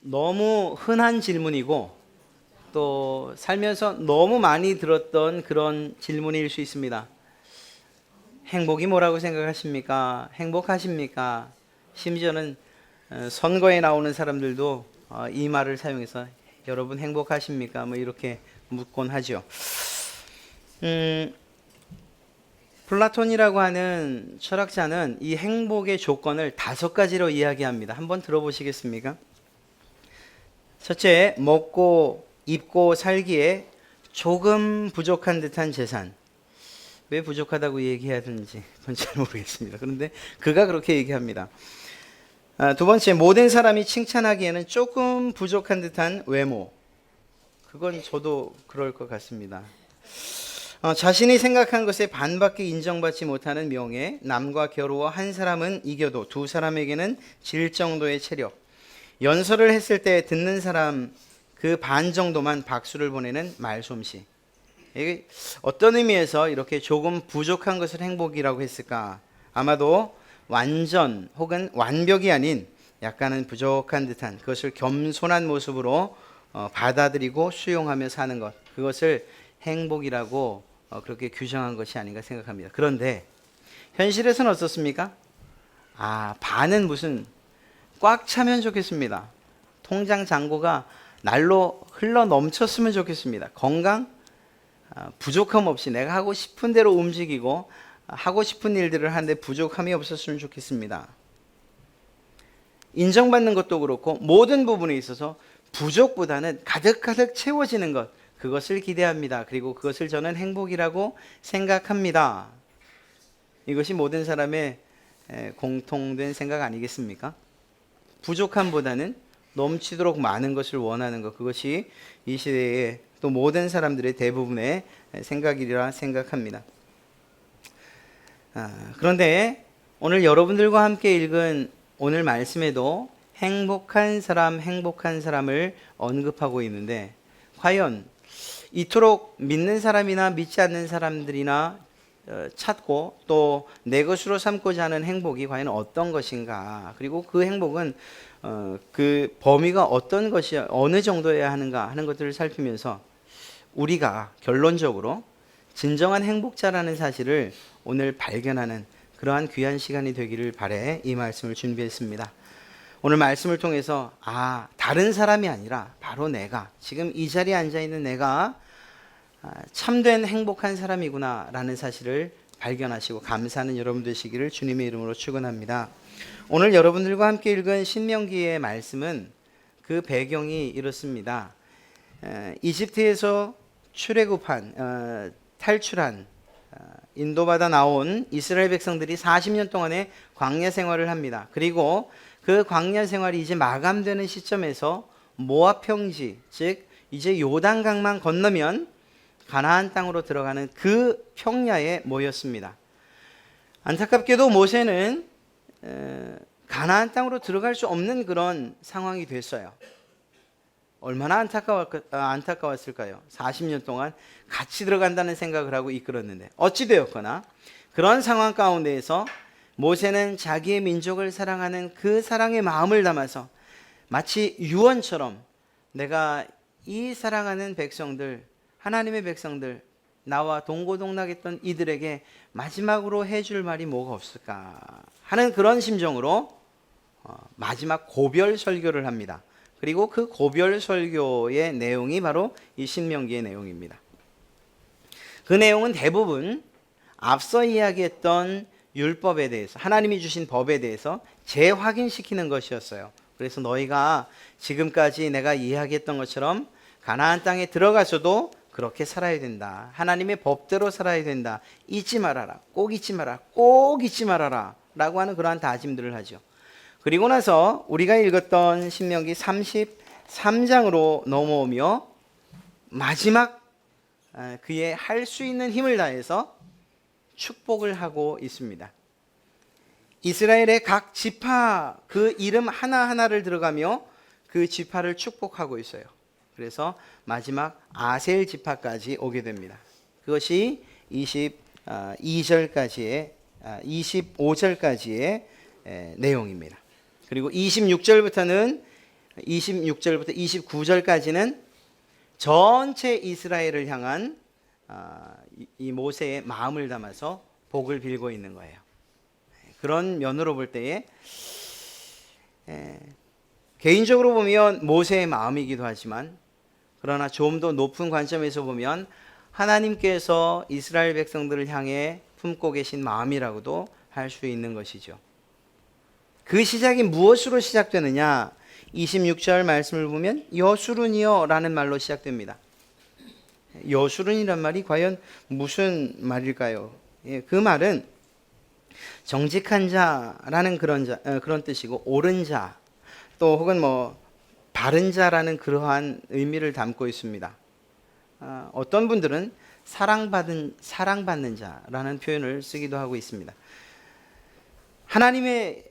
너무 흔한 질문이고 또 살면서 너무 많이 들었던 그런 질문일 수 있습니다. 행복이 뭐라고 생각하십니까? 행복하십니까? 심지어는 선거에 나오는 사람들도 이 말을 사용해서 여러분 행복하십니까? 뭐 이렇게 묻곤 하죠. 플라톤이라고 하는 철학자는 이 행복의 조건을 5가지로 이야기합니다. 한번 들어보시겠습니까? 첫째, 먹고 입고 살기에 조금 부족한 듯한 재산. 왜 부족하다고 얘기해야 되는지 그건 잘 모르겠습니다. 그런데 그가 그렇게 얘기합니다. 두 번째, 모든 사람이 칭찬하기에는 조금 부족한 듯한 외모. 그건 저도 그럴 것 같습니다. 자신이 생각한 것에 반밖에 인정받지 못하는 명예, 남과 겨루어 한 사람은 이겨도 두 사람에게는 질 정도의 체력, 연설을 했을 때 듣는 사람 그 반 정도만 박수를 보내는 말솜씨. 이게 어떤 의미에서 이렇게 조금 부족한 것을 행복이라고 했을까? 아마도 완전 혹은 완벽이 아닌 약간은 부족한 듯한 그것을 겸손한 모습으로 받아들이고 수용하며 사는 것, 그것을 행복이라고 그렇게 규정한 것이 아닌가 생각합니다. 그런데 현실에서는 어떻습니까? 반은 무슨 꽉 차면 좋겠습니다. 통장 잔고가 날로 흘러 넘쳤으면 좋겠습니다. 건강 부족함 없이 내가 하고 싶은 대로 움직이고 하고 싶은 일들을 하는데 부족함이 없었으면 좋겠습니다. 인정받는 것도 그렇고 모든 부분에 있어서 부족보다는 가득가득 채워지는 것, 그것을 기대합니다. 그리고 그것을 저는 행복이라고 생각합니다. 이것이 모든 사람의 공통된 생각 아니겠습니까? 부족함보다는 넘치도록 많은 것을 원하는 것, 그것이 이 시대의 또 모든 사람들의 대부분의 생각이라 생각합니다. 그런데 오늘 여러분들과 함께 읽은 오늘 말씀에도 행복한 사람을 언급하고 있는데, 과연 이토록 믿는 사람이나 믿지 않는 사람들이나 찾고 또 내 것으로 삼고자 하는 행복이 과연 어떤 것인가, 그리고 그 행복은 그 범위가 어떤 것이 어느 정도여야 하는가 하는 것들을 살피면서 우리가 결론적으로 진정한 행복자라는 사실을 오늘 발견하는 그러한 귀한 시간이 되기를 바래 이 말씀을 준비했습니다. 오늘 말씀을 통해서 다른 사람이 아니라 바로 내가, 지금 이 자리에 앉아있는 내가 참된 행복한 사람이구나 라는 사실을 발견하시고 감사하는 여러분 되시기를 주님의 이름으로 축원합니다. 오늘 여러분들과 함께 읽은 신명기의 말씀은 그 배경이 이렇습니다. 이집트에서 탈출한 인도받아 나온 이스라엘 백성들이 40년 동안의 광야 생활을 합니다. 그리고 그 광야 생활이 이제 마감되는 시점에서 모압 평지, 즉 이제 요단강만 건너면 가나안 땅으로 들어가는 그 평야에 모였습니다. 안타깝게도 모세는 가나안 땅으로 들어갈 수 없는 그런 상황이 됐어요. 얼마나 안타까웠을까요? 40년 동안 같이 들어간다는 생각을 하고 이끌었는데, 어찌되었거나 그런 상황 가운데에서 모세는 자기의 민족을 사랑하는 그 사랑의 마음을 담아서 마치 유언처럼 내가 이 사랑하는 백성들, 하나님의 백성들, 나와 동고동락했던 이들에게 마지막으로 해줄 말이 뭐가 없을까 하는 그런 심정으로 마지막 고별 설교를 합니다. 그리고 그 고별 설교의 내용이 바로 이 신명기의 내용입니다. 그 내용은 대부분 앞서 이야기했던 율법에 대해서, 하나님이 주신 법에 대해서 재확인시키는 것이었어요. 그래서 너희가 지금까지 내가 이야기했던 것처럼 가나안 땅에 들어가서도 그렇게 살아야 된다. 하나님의 법대로 살아야 된다. 잊지 말아라. 꼭 잊지 마라. 꼭 잊지 말아라. 라고 하는 그러한 다짐들을 하죠. 그리고 나서 우리가 읽었던 신명기 33장으로 넘어오며 마지막 그의 할 수 있는 힘을 다해서 축복을 하고 있습니다. 이스라엘의 각 지파 그 이름 하나하나를 들어가며 그 지파를 축복하고 있어요. 그래서 마지막 아셀 지파까지 오게 됩니다. 그것이 25절까지의 내용입니다. 그리고 26절부터는 26절부터 29절까지는 전체 이스라엘을 향한 이 모세의 마음을 담아서 복을 빌고 있는 거예요. 그런 면으로 볼 때에 개인적으로 보면 모세의 마음이기도 하지만, 그러나 좀 더 높은 관점에서 보면 하나님께서 이스라엘 백성들을 향해 품고 계신 마음이라고도 할 수 있는 것이죠. 그 시작이 무엇으로 시작되느냐? 26절 말씀을 보면 여수룬이여 라는 말로 시작됩니다. 여수룬이란 말이 과연 무슨 말일까요? 그 말은 정직한 자라는 그런 뜻이고, 옳은 자, 또 혹은 바른 자라는 그러한 의미를 담고 있습니다. 어떤 분들은 사랑받는 자라는 표현을 쓰기도 하고 있습니다. 하나님의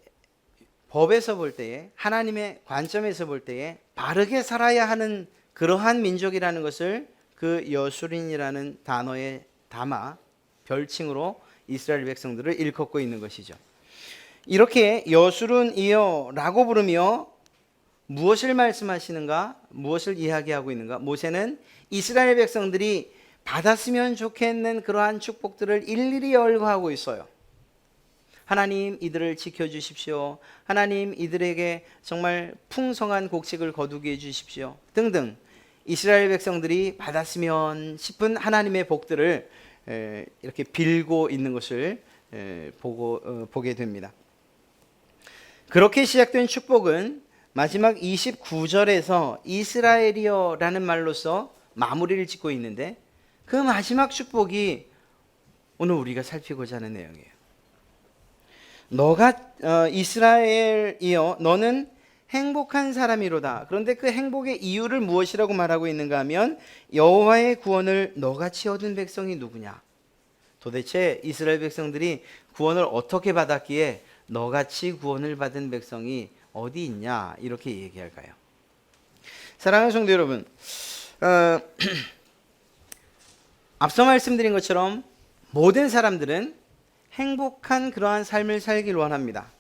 법에서 볼 때에, 하나님의 관점에서 볼 때에 바르게 살아야 하는 그러한 민족이라는 것을 그 여수린이라는 단어에 담아 별칭으로 이스라엘 백성들을 일컫고 있는 것이죠. 이렇게 여수른이여 라고 부르며 무엇을 말씀하시는가? 무엇을 이야기하고 있는가? 모세는 이스라엘 백성들이 받았으면 좋겠는 그러한 축복들을 일일이 열거하고 있어요. 하나님, 이들을 지켜주십시오. 하나님, 이들에게 정말 풍성한 곡식을 거두게 해주십시오. 등등 이스라엘 백성들이 받았으면 싶은 하나님의 복들을 이렇게 빌고 있는 것을 보게 됩니다. 그렇게 시작된 축복은 마지막 29절에서 이스라엘이여라는 말로서 마무리를 짓고 있는데, 그 마지막 축복이 오늘 우리가 살피고자 하는 내용이에요. 너가 이스라엘이여 너는 행복한 사람이로다. 그런데 그 행복의 이유를 무엇이라고 말하고 있는가 하면, 여호와의 구원을 너같이 얻은 백성이 누구냐? 도대체 이스라엘 백성들이 구원을 어떻게 받았기에 너같이 구원을 받은 백성이 어디 있냐? 이렇게 얘기할까요? 사랑하는 성도 여러분, 앞서 말씀드린 것처럼 모든 사람들은 행복한 그러한 삶을 살길 원합니다.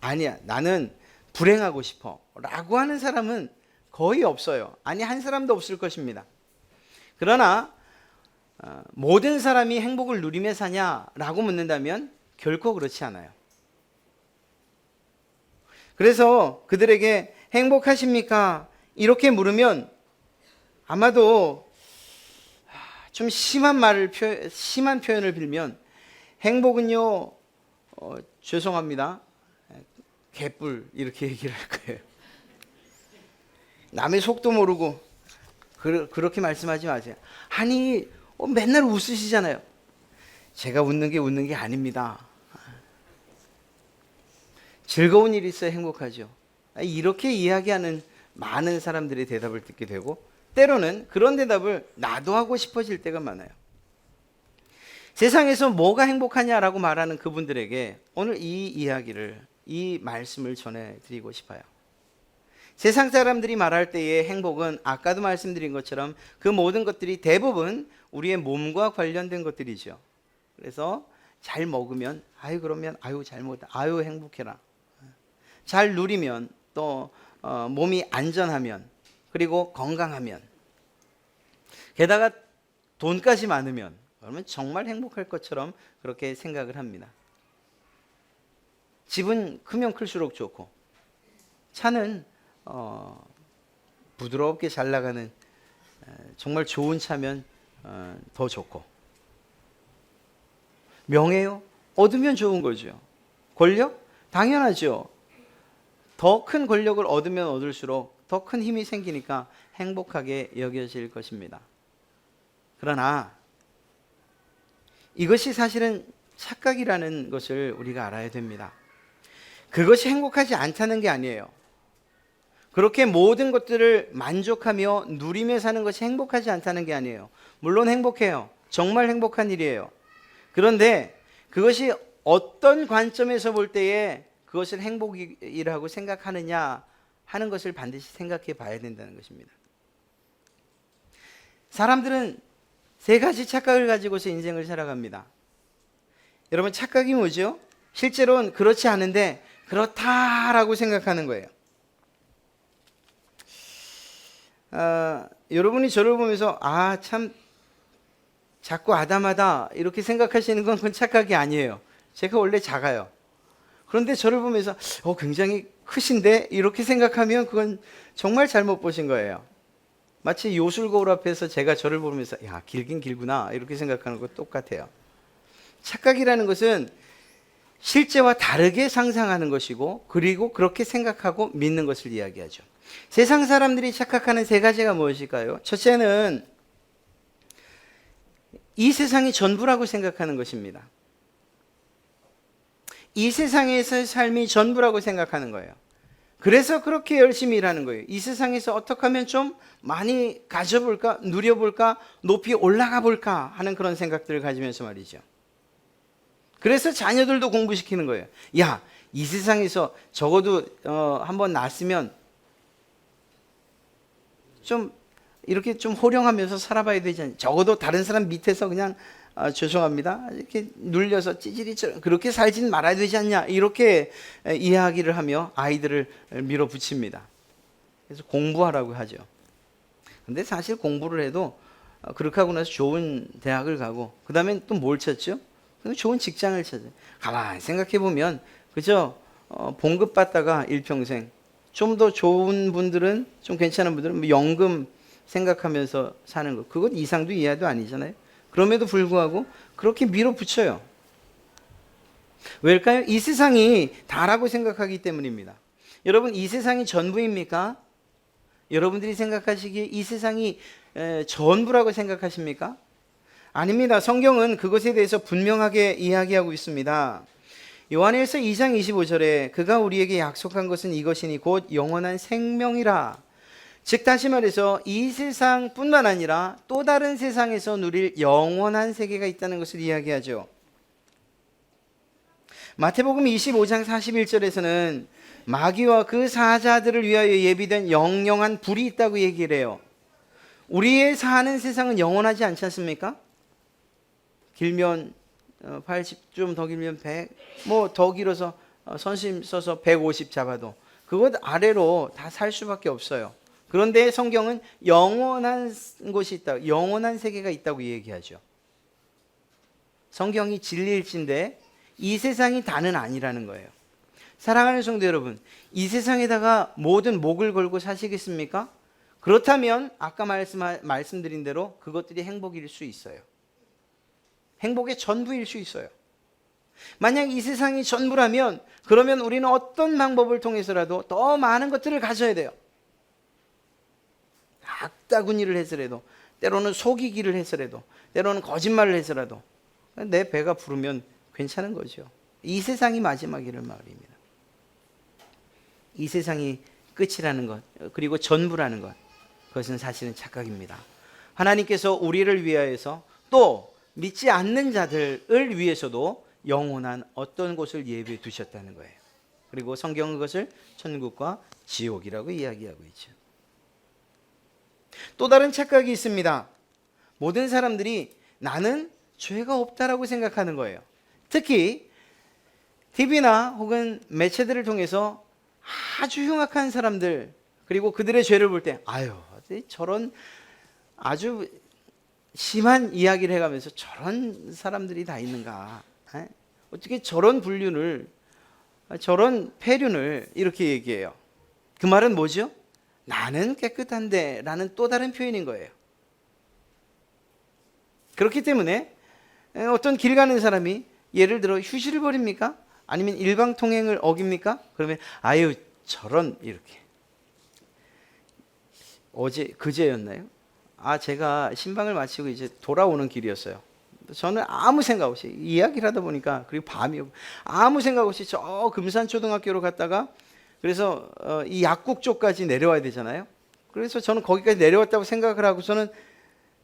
아니야, 나는 불행하고 싶어 라고 하는 사람은 거의 없어요. 아니, 한 사람도 없을 것입니다. 그러나 모든 사람이 행복을 누리며 사냐라고 묻는다면 결코 그렇지 않아요. 그래서 그들에게 행복하십니까? 이렇게 물으면 아마도 좀 심한 표현을 빌면, 행복은요, 죄송합니다, 개뿔, 이렇게 얘기를 할 거예요. 남의 속도 모르고 그렇게 말씀하지 마세요. 아니, 맨날 웃으시잖아요. 제가 웃는 게 아닙니다. 즐거운 일이 있어야 행복하죠. 이렇게 이야기하는 많은 사람들의 대답을 듣게 되고, 때로는 그런 대답을 나도 하고 싶어질 때가 많아요. 세상에서 뭐가 행복하냐라고 말하는 그분들에게 오늘 이 말씀을 전해드리고 싶어요. 세상 사람들이 말할 때의 행복은 아까도 말씀드린 것처럼 그 모든 것들이 대부분 우리의 몸과 관련된 것들이죠. 그래서 잘 먹으면 그러면 잘 먹었다, 행복해라. 잘 누리면, 또 몸이 안전하면, 그리고 건강하면, 게다가 돈까지 많으면, 그러면 정말 행복할 것처럼 그렇게 생각을 합니다. 집은 크면 클수록 좋고, 차는 부드럽게 잘 나가는 정말 좋은 차면 더 좋고, 명예요? 얻으면 좋은 거죠. 권력? 당연하죠. 더 큰 권력을 얻으면 얻을수록 더 큰 힘이 생기니까 행복하게 여겨질 것입니다. 그러나 이것이 사실은 착각이라는 것을 우리가 알아야 됩니다. 그것이 행복하지 않다는 게 아니에요. 그렇게 모든 것들을 만족하며 누리며 사는 것이 행복하지 않다는 게 아니에요. 물론 행복해요. 정말 행복한 일이에요. 그런데 그것이 어떤 관점에서 볼 때에 그것을 행복이라고 생각하느냐 하는 것을 반드시 생각해 봐야 된다는 것입니다. 사람들은 세 가지 착각을 가지고서 인생을 살아갑니다. 여러분, 착각이 뭐죠? 실제로는 그렇지 않은데 그렇다라고 생각하는 거예요. 여러분이 저를 보면서 참 자꾸 아담하다 이렇게 생각하시는 건 그건 착각이 아니에요. 제가 원래 작아요. 그런데 저를 보면서 굉장히 크신데 이렇게 생각하면 그건 정말 잘못 보신 거예요. 마치 요술 거울 앞에서 제가 저를 보면서 야, 길긴 길구나 이렇게 생각하는 거 똑같아요. 착각이라는 것은 실제와 다르게 상상하는 것이고, 그리고 그렇게 생각하고 믿는 것을 이야기하죠. 세상 사람들이 착각하는 세 가지가 무엇일까요? 첫째는 이 세상이 전부라고 생각하는 것입니다. 이 세상에서의 삶이 전부라고 생각하는 거예요. 그래서 그렇게 열심히 일하는 거예요. 이 세상에서 어떻게 하면 좀 많이 가져볼까, 누려볼까, 높이 올라가 볼까 하는 그런 생각들을 가지면서 말이죠. 그래서 자녀들도 공부시키는 거예요. 야, 이 세상에서 적어도 한번 났으면 좀 이렇게 좀 호령하면서 살아봐야 되지 않냐. 적어도 다른 사람 밑에서 그냥 죄송합니다. 이렇게 눌려서 찌질이 그렇게 살진 말아야 되지 않냐. 이렇게 이야기를 하며 아이들을 밀어붙입니다. 그래서 공부하라고 하죠. 근데 사실 공부를 해도 그렇게 하고 나서 좋은 대학을 가고 그 다음에 또 뭘 찾죠? 좋은 직장을 찾아요. 가만히 생각해 보면 그저 봉급 받다가 일평생, 좀 더 좋은 분들은, 좀 괜찮은 분들은 뭐 연금 생각하면서 사는 거, 그것 이상도 이하도 아니잖아요. 그럼에도 불구하고 그렇게 밀어붙여요. 왜일까요? 이 세상이 다라고 생각하기 때문입니다. 여러분, 이 세상이 전부입니까? 여러분들이 생각하시기에 이 세상이 전부라고 생각하십니까? 아닙니다. 성경은 그것에 대해서 분명하게 이야기하고 있습니다. 요한일서 2장 25절에 그가 우리에게 약속한 것은 이것이니 곧 영원한 생명이라. 즉 다시 말해서 이 세상뿐만 아니라 또 다른 세상에서 누릴 영원한 세계가 있다는 것을 이야기하죠. 마태복음 25장 41절에서는 마귀와 그 사자들을 위하여 예비된 영영한 불이 있다고 얘기를 해요. 우리의 사는 세상은 영원하지 않지 않습니까? 길면 80, 좀 더 길면 100, 뭐 더 길어서 선심 써서 150 잡아도 그것 아래로 다 살 수밖에 없어요. 그런데 성경은 영원한 곳이 있다, 영원한 세계가 있다고 얘기하죠. 성경이 진리일진데 이 세상이 다는 아니라는 거예요. 사랑하는 성도 여러분, 이 세상에다가 모든 목을 걸고 사시겠습니까? 그렇다면 아까 말씀드린 대로 그것들이 행복일 수 있어요. 행복의 전부일 수 있어요. 만약 이 세상이 전부라면 그러면 우리는 어떤 방법을 통해서라도 더 많은 것들을 가져야 돼요. 악다구니를 해서라도, 때로는 속이기를 해서라도, 때로는 거짓말을 해서라도 내 배가 부르면 괜찮은 거죠. 이 세상이 마지막이란 말입니다. 이 세상이 끝이라는 것, 그리고 전부라는 것, 그것은 사실은 착각입니다. 하나님께서 우리를 위하여서 또 믿지 않는 자들을 위해서도 영원한 어떤 곳을 예비해 두셨다는 거예요. 그리고 성경은 그것을 천국과 지옥이라고 이야기하고 있죠. 또 다른 착각이 있습니다. 모든 사람들이 나는 죄가 없다라고 생각하는 거예요. 특히 TV나 혹은 매체들을 통해서 아주 흉악한 사람들, 그리고 그들의 죄를 볼 때 아유, 저런 아주 심한 이야기를 해가면서 저런 사람들이 다 있는가, 어떻게 저런 불륜을, 저런 폐륜을 이렇게 얘기해요. 그 말은 뭐죠? 나는 깨끗한데 라는 또 다른 표현인 거예요. 그렇기 때문에 어떤 길 가는 사람이 예를 들어 휴지를 버립니까? 아니면 일방통행을 어깁니까? 그러면 아유 저런, 이렇게. 그제였나요? 제가 신방을 마치고 이제 돌아오는 길이었어요. 저는 아무 생각 없이 이야기를 하다 보니까, 그리고 밤이고 아무 생각 없이 저 금산초등학교로 갔다가, 그래서 이 약국 쪽까지 내려와야 되잖아요. 그래서 저는 거기까지 내려왔다고 생각을 하고 저는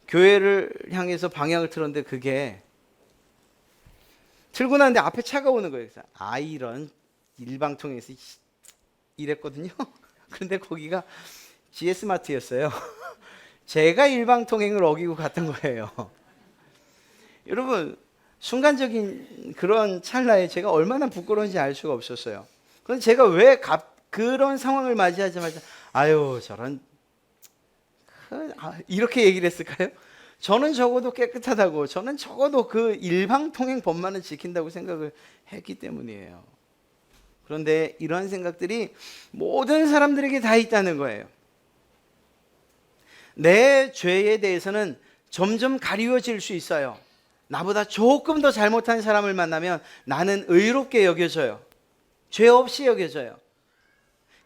교회를 향해서 방향을 틀었는데 그게 틀고 나는데 앞에 차가 오는 거예요. 그래서 이런 일방통행에서 이랬거든요. 그런데 거기가 GS마트였어요. 제가 일방통행을 어기고 갔던 거예요. 여러분, 순간적인 그런 찰나에 제가 얼마나 부끄러운지 알 수가 없었어요. 그런데 제가 왜 그런 상황을 맞이하자마자 아유 저런 이렇게 얘기를 했을까요? 저는 적어도 깨끗하다고, 저는 적어도 그 일방통행법만은 지킨다고 생각을 했기 때문이에요. 그런데 이러한 생각들이 모든 사람들에게 다 있다는 거예요. 내 죄에 대해서는 점점 가리워질 수 있어요. 나보다 조금 더 잘못한 사람을 만나면 나는 의롭게 여겨져요. 죄 없이 여겨져요.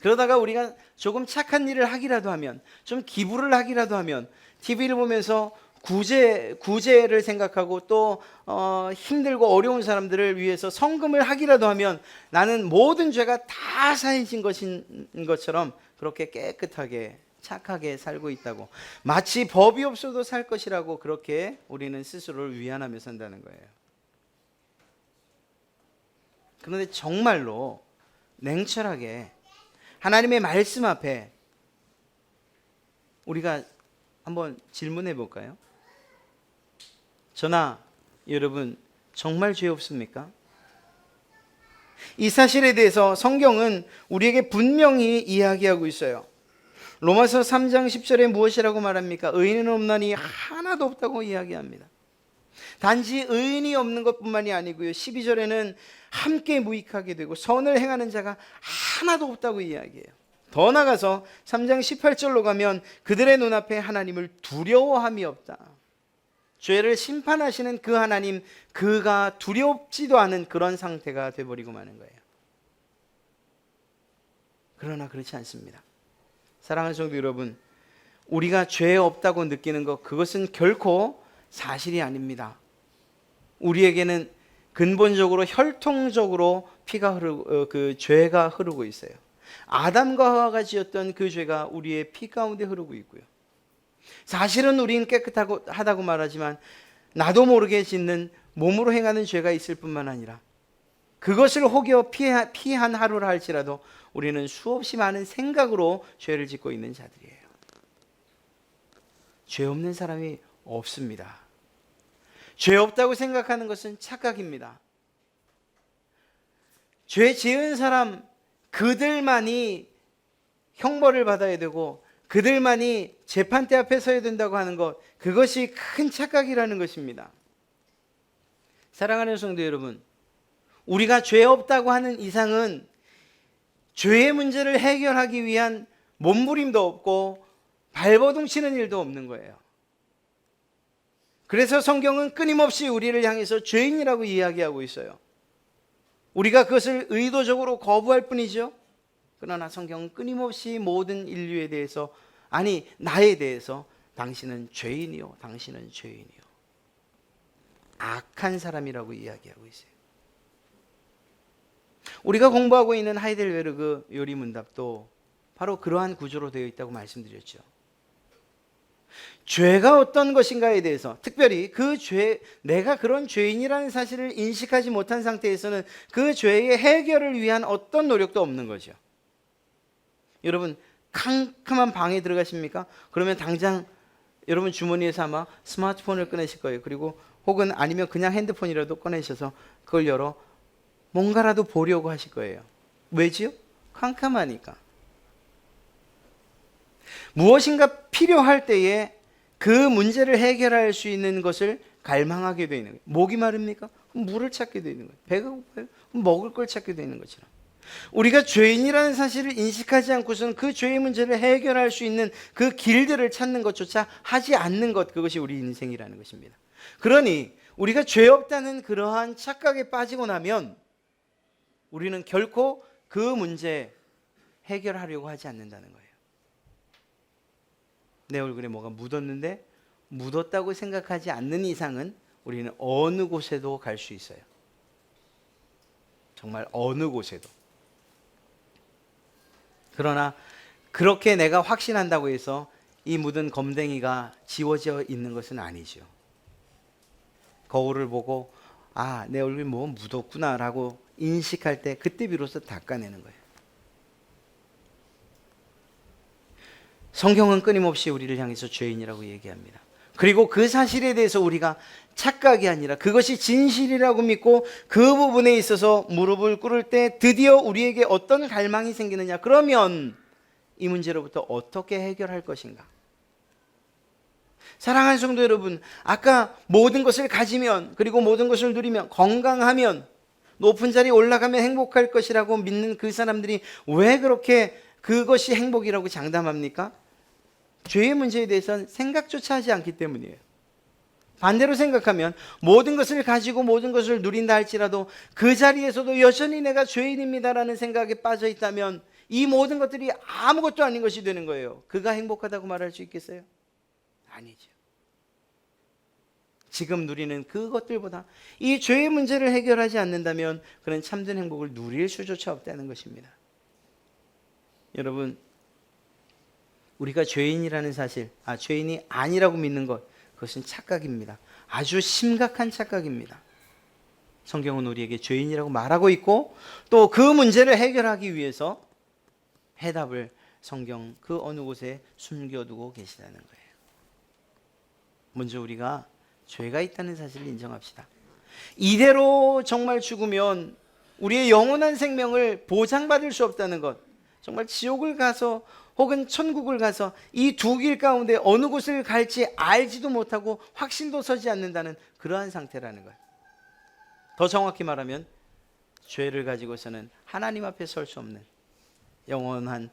그러다가 우리가 조금 착한 일을 하기라도 하면, 좀 기부를 하기라도 하면, TV를 보면서 구제를 생각하고 또 힘들고 어려운 사람들을 위해서 성금을 하기라도 하면 나는 모든 죄가 다 사해진 것인 것처럼 그렇게 깨끗하게 착하게 살고 있다고, 마치 법이 없어도 살 것이라고 그렇게 우리는 스스로를 위안하며 산다는 거예요. 그런데 정말로 냉철하게 하나님의 말씀 앞에 우리가 한번 질문해 볼까요? 저나 여러분 정말 죄 없습니까? 이 사실에 대해서 성경은 우리에게 분명히 이야기하고 있어요. 로마서 3장 10절에 무엇이라고 말합니까? 의인은 없나니 하나도 없다고 이야기합니다. 단지 의인이 없는 것뿐만이 아니고요, 12절에는 함께 무익하게 되고 선을 행하는 자가 하나도 없다고 이야기해요. 더 나아가서 3장 18절로 가면 그들의 눈앞에 하나님을 두려워함이 없다. 죄를 심판하시는 그 하나님, 그가 두렵지도 않은 그런 상태가 돼버리고 마는 거예요. 그러나 그렇지 않습니다. 사랑하는 성도 여러분, 우리가 죄 없다고 느끼는 것, 그것은 결코 사실이 아닙니다. 우리에게는 근본적으로 혈통적으로 죄가 흐르고 있어요. 아담과 하와가 지었던 그 죄가 우리의 피 가운데 흐르고 있고요. 사실은 우리는 깨끗하다고 말하지만 나도 모르게 짓는 몸으로 행하는 죄가 있을 뿐만 아니라 그것을 혹여 피한 하루라 할지라도 우리는 수없이 많은 생각으로 죄를 짓고 있는 자들이에요. 죄 없는 사람이 없습니다. 죄 없다고 생각하는 것은 착각입니다. 죄 지은 사람, 그들만이 형벌을 받아야 되고 그들만이 재판대 앞에 서야 된다고 하는 것, 그것이 큰 착각이라는 것입니다. 사랑하는 성도 여러분, 우리가 죄 없다고 하는 이상은 죄의 문제를 해결하기 위한 몸부림도 없고 발버둥 치는 일도 없는 거예요. 그래서 성경은 끊임없이 우리를 향해서 죄인이라고 이야기하고 있어요. 우리가 그것을 의도적으로 거부할 뿐이죠. 그러나 성경은 끊임없이 모든 인류에 대해서, 아니 나에 대해서 당신은 죄인이요, 당신은 죄인이요, 악한 사람이라고 이야기하고 있어요. 우리가 공부하고 있는 하이델베르그 요리문답도 바로 그러한 구조로 되어 있다고 말씀드렸죠. 죄가 어떤 것인가에 대해서, 특별히 내가 그런 죄인이라는 사실을 인식하지 못한 상태에서는 그 죄의 해결을 위한 어떤 노력도 없는 거죠. 여러분, 캄캄한 방에 들어가십니까? 그러면 당장 여러분 주머니에서 아마 스마트폰을 꺼내실 거예요. 그리고 혹은 아니면 그냥 핸드폰이라도 꺼내셔서 그걸 열어 뭔가라도 보려고 하실 거예요. 왜지요? 캄캄하니까. 무엇인가 필요할 때에 그 문제를 해결할 수 있는 것을 갈망하게 되는 거예요. 목이 마릅니까? 물을 찾게 되는 거예요. 배가 고파요? 먹을 걸 찾게 되는 것처럼. 우리가 죄인이라는 사실을 인식하지 않고서는 그 죄의 문제를 해결할 수 있는 그 길들을 찾는 것조차 하지 않는 것, 그것이 우리 인생이라는 것입니다. 그러니 우리가 죄 없다는 그러한 착각에 빠지고 나면 우리는 결코 그 문제 해결하려고 하지 않는다는 거예요. 내 얼굴에 뭐가 묻었는데 묻었다고 생각하지 않는 이상은 우리는 어느 곳에도 갈 수 있어요. 정말 어느 곳에도. 그러나 그렇게 내가 확신한다고 해서 이 묻은 검댕이가 지워져 있는 것은 아니죠. 거울을 보고 내 얼굴에 뭐 묻었구나 라고 인식할 때 그때 비로소 닦아내는 거예요. 성경은 끊임없이 우리를 향해서 죄인이라고 얘기합니다. 그리고 그 사실에 대해서 우리가 착각이 아니라 그것이 진실이라고 믿고 그 부분에 있어서 무릎을 꿇을 때 드디어 우리에게 어떤 갈망이 생기느냐, 그러면 이 문제로부터 어떻게 해결할 것인가, 사랑하는 성도 여러분, 아까 모든 것을 가지면, 그리고 모든 것을 누리면, 건강하면, 높은 자리에 올라가면 행복할 것이라고 믿는 그 사람들이 왜 그렇게 그것이 행복이라고 장담합니까? 죄의 문제에 대해서는 생각조차 하지 않기 때문이에요. 반대로 생각하면 모든 것을 가지고 모든 것을 누린다 할지라도 그 자리에서도 여전히 내가 죄인입니다라는 생각에 빠져 있다면 이 모든 것들이 아무것도 아닌 것이 되는 거예요. 그가 행복하다고 말할 수 있겠어요? 아니죠. 지금 누리는 그것들보다 이 죄의 문제를 해결하지 않는다면 그는 참된 행복을 누릴 수조차 없다는 것입니다. 여러분, 우리가 죄인이라는 사실, 죄인이 아니라고 믿는 것, 그것은 착각입니다. 아주 심각한 착각입니다. 성경은 우리에게 죄인이라고 말하고 있고 또 그 문제를 해결하기 위해서 해답을 성경 그 어느 곳에 숨겨두고 계시다는 거예요. 먼저 우리가 죄가 있다는 사실을 인정합시다. 이대로 정말 죽으면 우리의 영원한 생명을 보장받을 수 없다는 것, 정말 지옥을 가서 혹은 천국을 가서 이 두 길 가운데 어느 곳을 갈지 알지도 못하고 확신도 서지 않는다는 그러한 상태라는 거예요. 더 정확히 말하면 죄를 가지고서는 하나님 앞에 설 수 없는 영원한,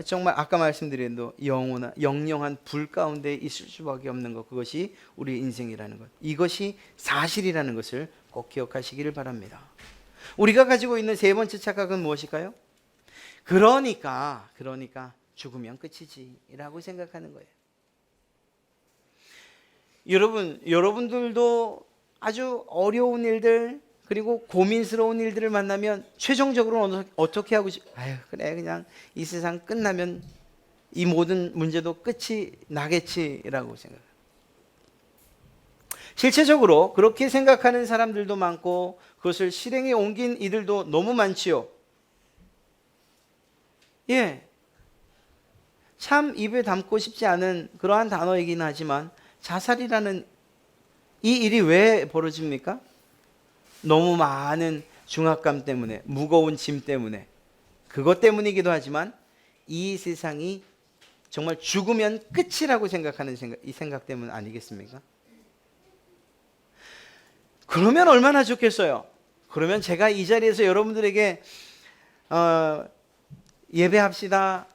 정말 아까 말씀드린 대로 영영한 불 가운데 있을 수밖에 없는 것, 그것이 우리 인생이라는 것, 이것이 사실이라는 것을 꼭 기억하시기를 바랍니다. 우리가 가지고 있는 세 번째 착각은 무엇일까요? 그러니까 죽으면 끝이지 라고 생각하는 거예요. 여러분들도 아주 어려운 일들 그리고 고민스러운 일들을 만나면 최종적으로 어떻게 하고 그래 그냥 이 세상 끝나면 이 모든 문제도 끝이 나겠지라고 생각해요. 실체적으로 그렇게 생각하는 사람들도 많고 그것을 실행에 옮긴 이들도 너무 많지요. 참 입에 담고 싶지 않은 그러한 단어이긴 하지만 자살이라는 이 일이 왜 벌어집니까? 너무 많은 중압감 때문에, 무거운 짐 때문에, 그것 때문이기도 하지만 이 세상이 정말 죽으면 끝이라고 생각하는 이 생각 때문 아니겠습니까? 그러면 얼마나 좋겠어요. 그러면 제가 이 자리에서 여러분들에게 예배합시다,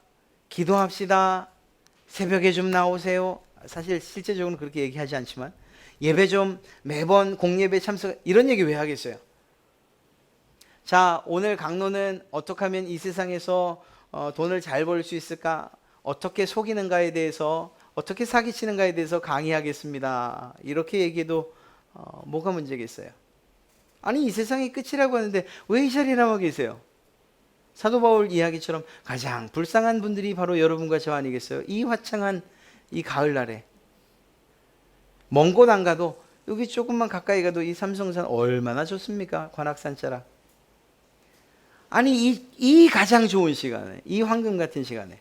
기도합시다, 새벽에 좀 나오세요. 사실 실제적으로는 그렇게 얘기하지 않지만 예배 좀 매번 공예배 참석, 이런 얘기 왜 하겠어요? 자, 오늘 강론은 어떻게 하면 이 세상에서 돈을 잘 벌 수 있을까? 어떻게 속이는가에 대해서, 어떻게 사기치는가에 대해서 강의하겠습니다. 이렇게 얘기해도 뭐가 문제겠어요? 아니, 이 세상이 끝이라고 하는데 왜 이 자리에 나와 계세요? 사도 바울 이야기처럼 가장 불쌍한 분들이 바로 여러분과 저 아니겠어요? 이 화창한 이 가을날에 먼 곳 안 가도 여기 조금만 가까이 가도 이 삼성산 얼마나 좋습니까? 관악산 자락. 아니 이 가장 좋은 시간에, 이 황금 같은 시간에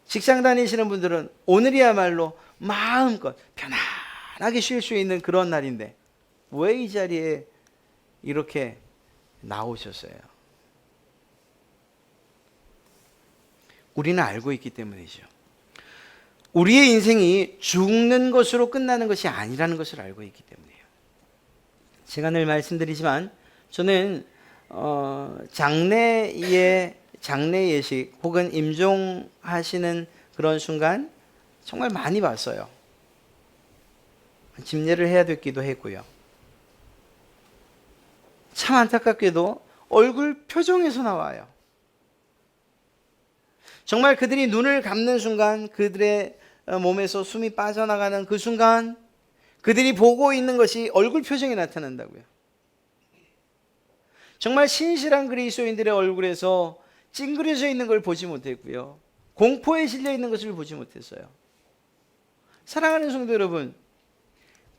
직장 다니시는 분들은 오늘이야말로 마음껏 편안하게 쉴 수 있는 그런 날인데 왜 이 자리에 이렇게 나오셨어요? 우리는 알고 있기 때문이죠. 우리의 인생이 죽는 것으로 끝나는 것이 아니라는 것을 알고 있기 때문이에요. 제가 늘 말씀드리지만 저는 장례 예식 혹은 임종하시는 그런 순간 정말 많이 봤어요. 집례를 해야 됐기도 했고요. 참 안타깝게도 얼굴 표정에서 나와요. 정말 그들이 눈을 감는 순간, 그들의 몸에서 숨이 빠져나가는 그 순간 그들이 보고 있는 것이 얼굴 표정에 나타난다고요. 정말 신실한 그리스도인들의 얼굴에서 찡그려져 있는 걸 보지 못했고요. 공포에 실려 있는 것을 보지 못했어요. 사랑하는 성도 여러분,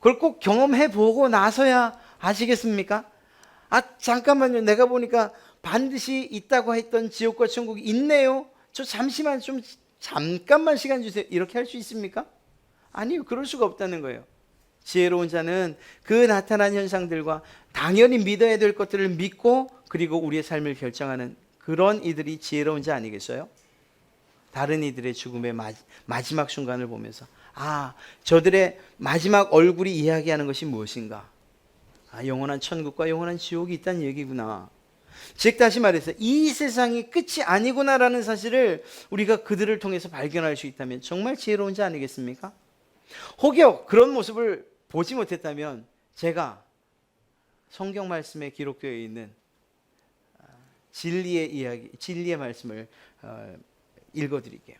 그걸 꼭 경험해 보고 나서야 아시겠습니까? 잠깐만요. 내가 보니까 반드시 있다고 했던 지옥과 천국이 있네요. 저 잠깐만 시간 주세요. 이렇게 할 수 있습니까? 아니요. 그럴 수가 없다는 거예요. 지혜로운 자는 그 나타난 현상들과 당연히 믿어야 될 것들을 믿고 그리고 우리의 삶을 결정하는 그런 이들이 지혜로운 자 아니겠어요? 다른 이들의 죽음의 마지막 순간을 보면서 저들의 마지막 얼굴이 이야기하는 것이 무엇인가? 영원한 천국과 영원한 지옥이 있다는 얘기구나. 즉 다시 말해서 이 세상이 끝이 아니구나라는 사실을 우리가 그들을 통해서 발견할 수 있다면 정말 지혜로운 자 아니겠습니까? 혹여 그런 모습을 보지 못했다면 제가 성경 말씀에 기록되어 있는 진리의 이야기, 진리의 말씀을 읽어드릴게요.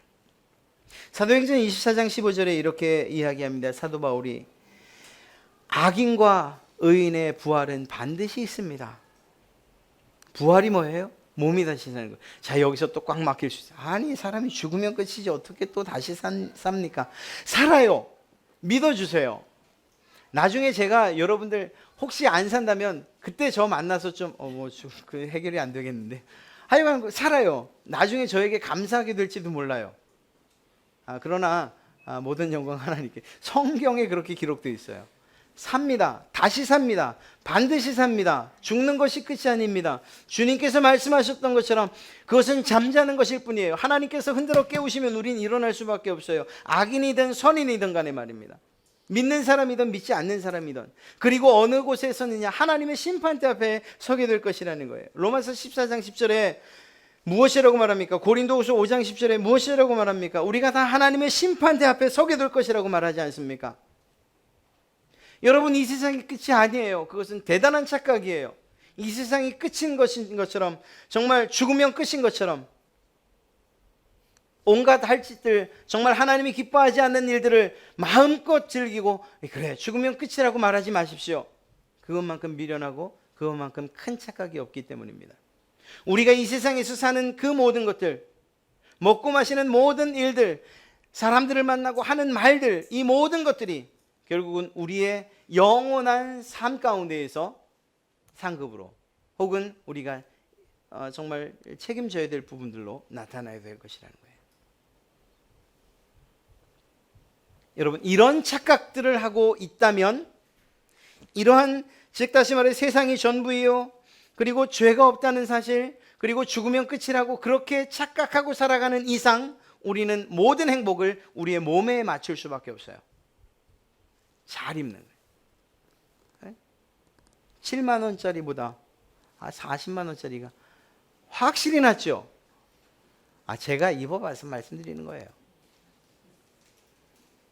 사도행전 24장 15절에 이렇게 이야기합니다. 사도 바울이 악인과 의인의 부활은 반드시 있습니다. 부활이 뭐예요? 몸이 다시 사는 거. 자, 여기서 또 꽉 막힐 수 있어요. 아니, 사람이 죽으면 끝이지 어떻게 또 다시 삽니까? 살아요. 믿어주세요. 나중에 제가 여러분들 혹시 안 산다면 그때 저 만나서 좀 그 해결이 안 되겠는데 하여간 살아요. 나중에 저에게 감사하게 될지도 몰라요. 그러나 모든 영광 하나님께. 성경에 그렇게 기록되어 있어요. 삽니다. 다시 삽니다. 반드시 삽니다. 죽는 것이 끝이 아닙니다. 주님께서 말씀하셨던 것처럼 그것은 잠자는 것일 뿐이에요. 하나님께서 흔들어 깨우시면 우린 일어날 수밖에 없어요. 악인이든 선인이든 간에 말입니다. 믿는 사람이든 믿지 않는 사람이든. 그리고 어느 곳에 서느냐? 하나님의 심판대 앞에 서게 될 것이라는 거예요. 로마서 14장 10절에 무엇이라고 말합니까? 고린도후서 5장 10절에 무엇이라고 말합니까? 우리가 다 하나님의 심판대 앞에 서게 될 것이라고 말하지 않습니까? 여러분, 이 세상이 끝이 아니에요. 그것은 대단한 착각이에요. 이 세상이 끝인 것처럼, 정말 죽으면 끝인 것처럼, 온갖 할 짓들, 정말 하나님이 기뻐하지 않는 일들을 마음껏 즐기고, 그래 죽으면 끝이라고 말하지 마십시오. 그것만큼 미련하고 그것만큼 큰 착각이 없기 때문입니다. 우리가 이 세상에서 사는 그 모든 것들, 먹고 마시는 모든 일들, 사람들을 만나고 하는 말들, 이 모든 것들이 결국은 우리의 영원한 삶 가운데에서 상급으로 혹은 우리가 정말 책임져야 될 부분들로 나타나야 될 것이라는 거예요. 여러분, 이런 착각들을 하고 있다면 이러한, 즉 다시 말해 세상이 전부이요, 그리고 죄가 없다는 사실, 그리고 죽으면 끝이라고 그렇게 착각하고 살아가는 이상 우리는 모든 행복을 우리의 몸에 맞출 수밖에 없어요. 잘 입는 거예요. 7만 원짜리보다 40만 원짜리가 확실히 낫죠. 제가 입어봐서 말씀드리는 거예요.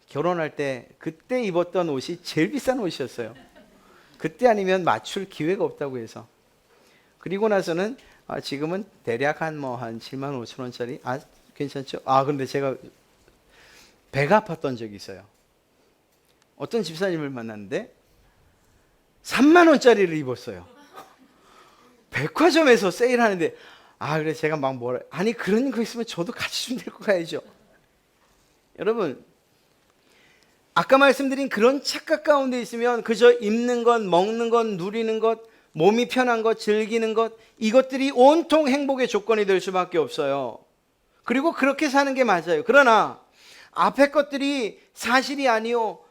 결혼할 때 그때 입었던 옷이 제일 비싼 옷이었어요. 그때 아니면 맞출 기회가 없다고 해서. 그리고 나서는 지금은 대략 한 7만 5천 원짜리 괜찮죠? 근데 제가 배가 아팠던 적이 있어요. 어떤 집사님을 만났는데 3만 원짜리를 입었어요. 백화점에서 세일하는데 그래서 제가 막 그런 거 있으면 저도 같이 좀 데리고 가야죠. 여러분, 아까 말씀드린 그런 착각 가운데 있으면 그저 입는 것, 먹는 것, 누리는 것, 몸이 편한 것, 즐기는 것, 이것들이 온통 행복의 조건이 될 수밖에 없어요. 그리고 그렇게 사는 게 맞아요. 그러나 앞에 것들이 사실이 아니요,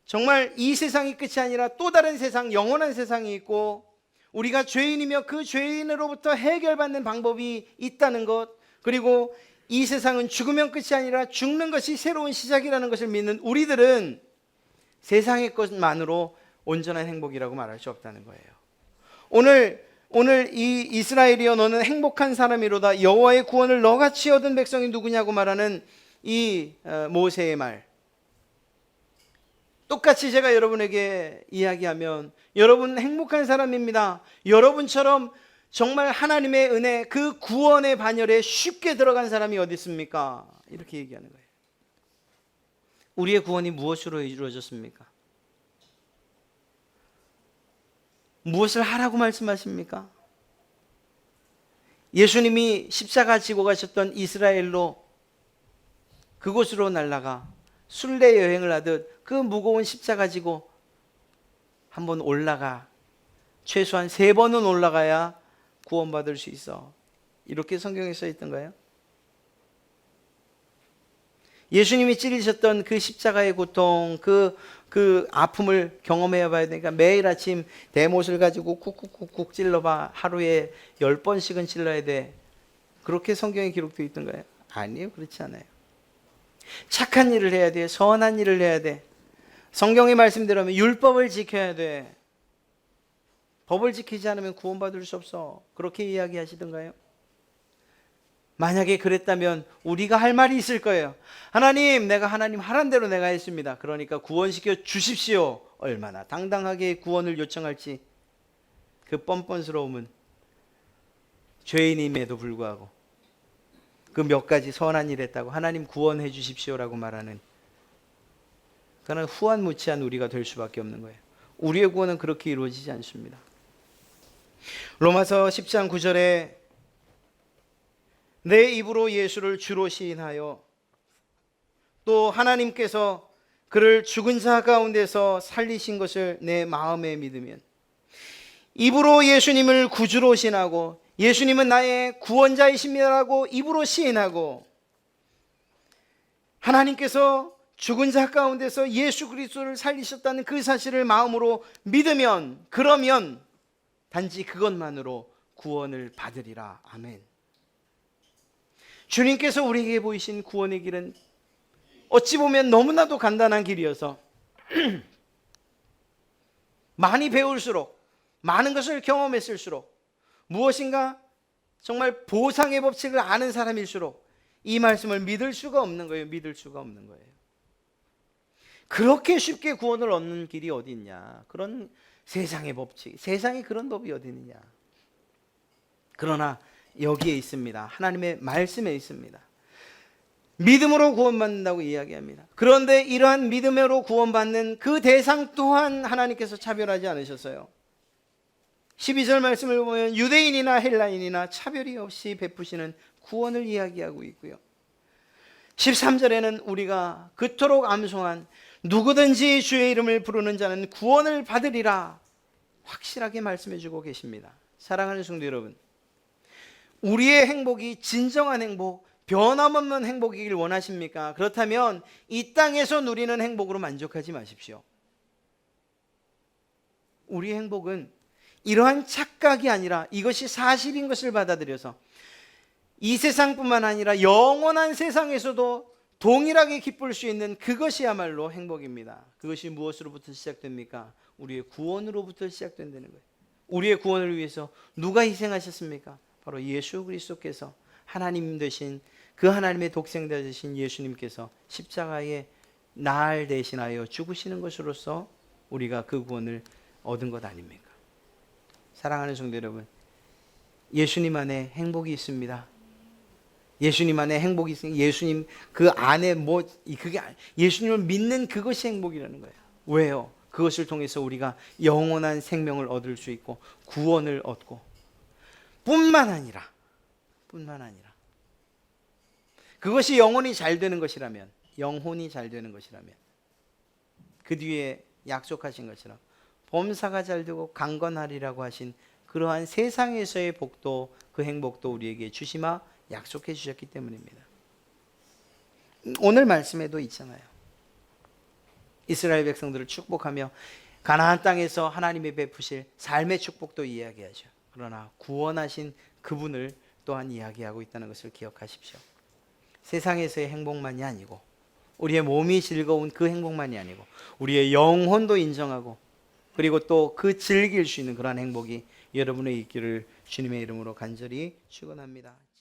정말 이 세상이 끝이 아니라 또 다른 세상, 영원한 세상이 있고 우리가 죄인이며 그 죄인으로부터 해결받는 방법이 있다는 것, 그리고 이 세상은 죽으면 끝이 아니라 죽는 것이 새로운 시작이라는 것을 믿는 우리들은 세상의 것만으로 온전한 행복이라고 말할 수 없다는 거예요. 오늘 이 이스라엘이여 너는 행복한 사람이로다, 여호와의 구원을 너같이 얻은 백성이 누구냐고 말하는 이 모세의 말, 똑같이 제가 여러분에게 이야기하면 여러분 행복한 사람입니다. 여러분처럼 정말 하나님의 은혜, 그 구원의 반열에 쉽게 들어간 사람이 어디 있습니까? 이렇게 얘기하는 거예요. 우리의 구원이 무엇으로 이루어졌습니까? 무엇을 하라고 말씀하십니까? 예수님이 십자가 지고 가셨던 이스라엘로 그곳으로 날아가 순례 여행을 하듯 그 무거운 십자가 지고 한번 올라가, 최소한 3번은 올라가야 구원받을 수 있어. 이렇게 성경에 써 있던가요? 예수님이 찔리셨던 그 십자가의 고통, 그 아픔을 경험해 봐야 되니까 매일 아침 대못을 가지고 쿡쿡쿡쿡 찔러봐. 하루에 10번씩은 찔러야 돼. 그렇게 성경에 기록되어 있던가요? 아니요, 그렇지 않아요. 착한 일을 해야 돼. 선한 일을 해야 돼. 성경의 말씀대로면 율법을 지켜야 돼. 법을 지키지 않으면 구원받을 수 없어. 그렇게 이야기하시던가요? 만약에 그랬다면 우리가 할 말이 있을 거예요. 하나님, 내가 하나님 하란 대로 내가 했습니다. 그러니까 구원시켜 주십시오. 얼마나 당당하게 구원을 요청할지. 그 뻔뻔스러움은 죄인임에도 불구하고 그 몇 가지 선한 일 했다고 하나님 구원해 주십시오라고 말하는, 그는 후한무치한 우리가 될 수밖에 없는 거예요. 우리의 구원은 그렇게 이루어지지 않습니다. 로마서 10장 9절에 내 입으로 예수를 주로 시인하여 또 하나님께서 그를 죽은 자 가운데서 살리신 것을 내 마음에 믿으면, 입으로 예수님을 구주로 시인하고 예수님은 나의 구원자이십니다라고 입으로 시인하고, 하나님께서 죽은 자 가운데서 예수 그리스도를 살리셨다는 그 사실을 마음으로 믿으면, 그러면 단지 그것만으로 구원을 받으리라. 아멘. 주님께서 우리에게 보이신 구원의 길은 어찌 보면 너무나도 간단한 길이어서 많이 배울수록, 많은 것을 경험했을수록, 무엇인가 정말 보상의 법칙을 아는 사람일수록 이 말씀을 믿을 수가 없는 거예요. 믿을 수가 없는 거예요. 그렇게 쉽게 구원을 얻는 길이 어디 있냐. 그런 세상의 법칙, 세상에 그런 법이 어디 있느냐. 그러나 여기에 있습니다. 하나님의 말씀에 있습니다. 믿음으로 구원받는다고 이야기합니다. 그런데 이러한 믿음으로 구원받는 그 대상 또한 하나님께서 차별하지 않으셨어요. 12절 말씀을 보면 유대인이나 헬라인이나 차별이 없이 베푸시는 구원을 이야기하고 있고요. 13절에는 우리가 그토록 암송한 누구든지 주의 이름을 부르는 자는 구원을 받으리라 확실하게 말씀해 주고 계십니다. 사랑하는 성도 여러분, 우리의 행복이 진정한 행복, 변함없는 행복이길 원하십니까? 그렇다면 이 땅에서 누리는 행복으로 만족하지 마십시오. 우리의 행복은 이러한 착각이 아니라 이것이 사실인 것을 받아들여서 이 세상뿐만 아니라 영원한 세상에서도 동일하게 기쁠 수 있는 그것이야말로 행복입니다. 그것이 무엇으로부터 시작됩니까? 우리의 구원으로부터 시작된다는 거예요. 우리의 구원을 위해서 누가 희생하셨습니까? 바로 예수 그리스도께서, 하나님 되신 그 하나님의 독생자 되신 예수님께서 십자가에 날 대신하여 죽으시는 것으로서 우리가 그 구원을 얻은 것 아닙니까? 사랑하는 성도 여러분, 예수님 안에 행복이 있습니다. 예수님 안에 행복이 있으니 예수님 그 안에 그게 예수님을 믿는 그것이 행복이라는 거예요. 왜요? 그것을 통해서 우리가 영원한 생명을 얻을 수 있고 구원을 얻고 뿐만 아니라 그것이 영혼이 잘 되는 것이라면, 영혼이 잘 되는 것이라면 그 뒤에 약속하신 것처럼 범사가 잘 되고 강건하리라고 하신 그러한 세상에서의 복도, 그 행복도 우리에게 주시마 약속해 주셨기 때문입니다. 오늘 말씀에도 있잖아요. 이스라엘 백성들을 축복하며 가나안 땅에서 하나님이 베푸실 삶의 축복도 이야기하죠. 그러나 구원하신 그분을 또한 이야기하고 있다는 것을 기억하십시오. 세상에서의 행복만이 아니고, 우리의 몸이 즐거운 그 행복만이 아니고, 우리의 영혼도 인정하고, 그리고 또 그 즐길 수 있는 그러한 행복이 여러분의 있기를 주님의 이름으로 간절히 축원합니다.